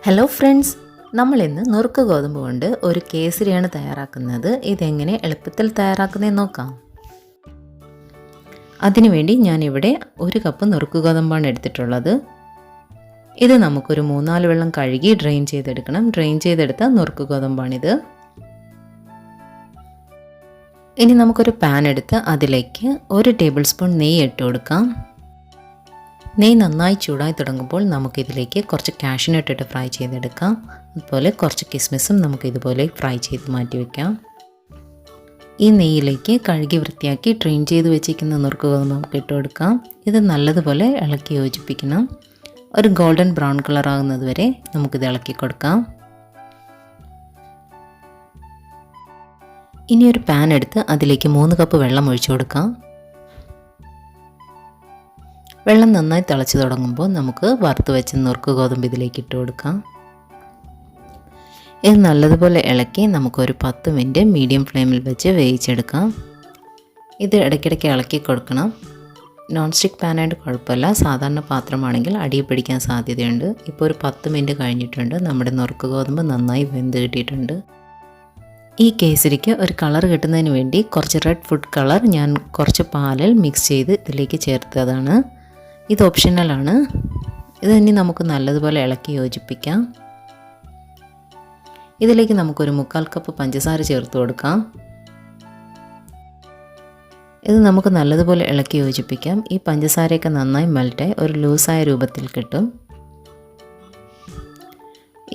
Hello friends, നമ്മളിന്ന് നുറുക്ക് ഗോതമ്പ് കൊണ്ട് ഒരു കേസരിയാണ് തയ്യാറാക്കുന്നത്. ഇതെങ്ങനെ എളുപ്പത്തിൽ തയ്യാറാക്കുന്നതെന്ന് നോക്കാം. അതിനുവേണ്ടി ഞാനിവിടെ 1 കപ്പ് നുറുക്ക് ഗോതമ്പാണ് എടുത്തിട്ടുള്ളത്. ഇത് നമുക്കൊരു 3-4 വെള്ളം കഴുകി ഡ്രെയിൻ ചെയ്തെടുക്കണം. ഡ്രെയിൻ ചെയ്തെടുത്ത നുറുക്ക് ഗോതമ്പാണിത്. ഇനി നമുക്കൊരു പാൻ എടുത്ത് അതിലേക്ക് 1 ടേബിൾ സ്പൂൺ നെയ്യ് ഇട്ട് കൊടുക്കാം. നെയ്യ് നന്നായി ചൂടായി തുടങ്ങുമ്പോൾ നമുക്കിതിലേക്ക് കുറച്ച് കാഷ്യൂനട്ട് ഇട്ട് ഫ്രൈ ചെയ്തെടുക്കാം. അതുപോലെ കുറച്ച് കിസ്മിസും നമുക്ക് ഇതുപോലെ ഫ്രൈ ചെയ്ത് മാറ്റി വയ്ക്കാം. ഈ നെയ്യിലേക്ക് കഴുകി വൃത്തിയാക്കി ഡ്രെയിൻ ചെയ്ത് വെച്ചിരിക്കുന്ന നുറുക്ക് ഗോതമ്പ് നമുക്ക് ഇട്ട് കൊടുക്കാം. ഇത് നല്ലതുപോലെ ഇളക്കി യോജിപ്പിക്കണം. ഒരു ഗോൾഡൻ ബ്രൗൺ കളർ ആകുന്നത് വരെ നമുക്കിത് ഇളക്കി കൊടുക്കാം. ഇനി ഒരു പാൻ എടുത്ത് അതിലേക്ക് 3 കപ്പ് വെള്ളം ഒഴിച്ചു കൊടുക്കാം. വെള്ളം നന്നായി തിളച്ച് തുടങ്ങുമ്പോൾ നമുക്ക് വറുത്ത് വെച്ച നുറുക്ക് ഗോതമ്പ് ഇതിലേക്ക് ഇട്ട് കൊടുക്കാം. ഇത് നല്ലതുപോലെ ഇളക്കി നമുക്കൊരു 10 മിനിറ്റ് മീഡിയം ഫ്ലെയിമിൽ വെച്ച് വേവിച്ചെടുക്കാം. ഇത് ഇടയ്ക്കിടയ്ക്ക് ഇളക്കി കൊടുക്കണം. നോൺ സ്റ്റിക്ക് പാനായിട്ട് കുഴപ്പമില്ല, സാധാരണ പാത്രമാണെങ്കിൽ അടിയിൽ പിടിക്കാൻ സാധ്യതയുണ്ട്. ഇപ്പോൾ ഒരു 10 മിനിറ്റ് കഴിഞ്ഞിട്ടുണ്ട്. നമ്മുടെ നുറുക്ക് ഗോതമ്പ് നന്നായി വെന്ത് കിട്ടിയിട്ടുണ്ട്. ഈ കേസരിക്ക് ഒരു കളർ കിട്ടുന്നതിന് വേണ്ടി കുറച്ച് റെഡ് ഫുഡ് കളർ ഞാൻ കുറച്ച് പാലിൽ മിക്സ് ചെയ്ത് ഇതിലേക്ക് ചേർത്തതാണ്. ഇത് ഓപ്ഷണലാണ്. ഇത് ഇനി നമുക്ക് നല്ലതുപോലെ ഇളക്കി യോജിപ്പിക്കാം. ഇതിലേക്ക് നമുക്കൊരു 3/4 കപ്പ് പഞ്ചസാര ചേർത്ത് കൊടുക്കാം. ഇത് നമുക്ക് നല്ലതുപോലെ ഇളക്കി യോജിപ്പിക്കാം. ഈ പഞ്ചസാരയൊക്കെ നന്നായി മെൽറ്റായി ഒരു ലൂസായ രൂപത്തിൽ കിട്ടും.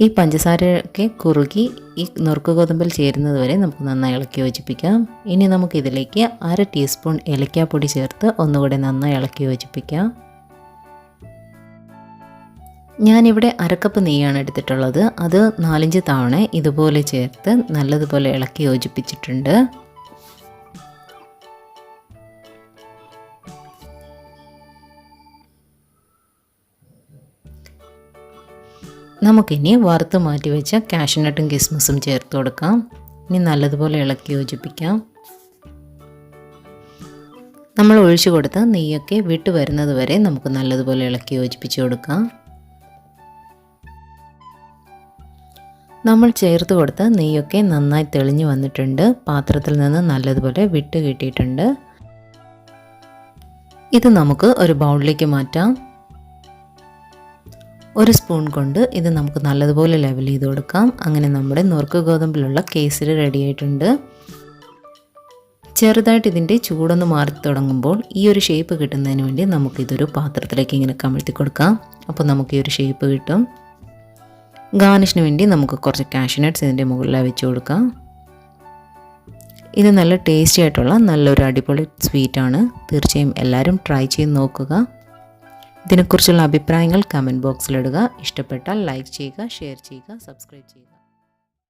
ഈ പഞ്ചസാരയൊക്കെ കുറുകി ഈ നുറുക്ക് ഗോതമ്പിൽ ചേരുന്നത് വരെ നമുക്ക് നന്നായി ഇളക്കി യോജിപ്പിക്കാം. ഇനി നമുക്കിതിലേക്ക് 1/2 ടീസ്പൂൺ ഏലക്കാപ്പൊടി ചേർത്ത് ഒന്നുകൂടെ നന്നായി ഇളക്കി യോജിപ്പിക്കാം. ഞാനിവിടെ 1/2 കപ്പ് നെയ്യാണ് എടുത്തിട്ടുള്ളത്. അത് 4-5 തവണ ഇതുപോലെ ചേർത്ത് നല്ലതുപോലെ ഇളക്കി യോജിപ്പിച്ചിട്ടുണ്ട്. നമുക്കിനി വറുത്ത് മാറ്റി വെച്ച കാഷ്യൂനട്ടും കിസ്മിസും ചേർത്ത് കൊടുക്കാം. ഇനി നല്ലതുപോലെ ഇളക്കി യോജിപ്പിക്കാം. നമ്മൾ ഒഴിച്ചു കൊടുത്ത നെയ്യൊക്കെ വിട്ട് വരുന്നത് വരെ നമുക്ക് നല്ലതുപോലെ ഇളക്കി യോജിപ്പിച്ച് കൊടുക്കാം. നമ്മൾ ചേർത്ത് കൊടുത്ത നെയ്യൊക്കെ നന്നായി തെളിഞ്ഞു വന്നിട്ടുണ്ട്. പാത്രത്തിൽ നിന്ന് നല്ലതുപോലെ വിട്ട് കിട്ടിയിട്ടുണ്ട്. ഇത് നമുക്ക് ഒരു ബൗളിലേക്ക് മാറ്റാം. 1 സ്പൂൺ കൊണ്ട് ഇത് നമുക്ക് നല്ലതുപോലെ ലെവൽ ചെയ്ത് കൊടുക്കാം. അങ്ങനെ നമ്മുടെ നുറുക്ക് ഗോതമ്പിലുള്ള കേസരി റെഡിയായിട്ടുണ്ട്. ചെറുതായിട്ട് ഇതിൻ്റെ ചൂടൊന്ന് മാറി തുടങ്ങുമ്പോൾ ഈ ഒരു ഷേപ്പ് കിട്ടുന്നതിന് വേണ്ടി നമുക്കിതൊരു പാത്രത്തിലേക്ക് ഇങ്ങനെ കമഴ്ത്തി കൊടുക്കാം. അപ്പോൾ നമുക്ക് ഈ ഒരു ഷേപ്പ് കിട്ടും. ഗാർണിഷിന് വേണ്ടി നമുക്ക് കുറച്ച് കാഷ്യൂനട്ട്സ് ഇതിൻ്റെ മുകളിൽ വെച്ച് കൊടുക്കാം. ഇത് നല്ല ടേസ്റ്റി ആയിട്ടുള്ള നല്ലൊരു അടിപൊളി സ്വീറ്റാണ്. തീർച്ചയായും എല്ലാവരും ട്രൈ ചെയ്ത് നോക്കുക. ഇതിനെക്കുറിച്ചുള്ള അഭിപ്രായങ്ങൾ കമൻറ്റ് ബോക്സിലിടുക. ഇഷ്ടപ്പെട്ടാൽ ലൈക്ക് ചെയ്യുക, ഷെയർ ചെയ്യുക, സബ്സ്ക്രൈബ് ചെയ്യുക.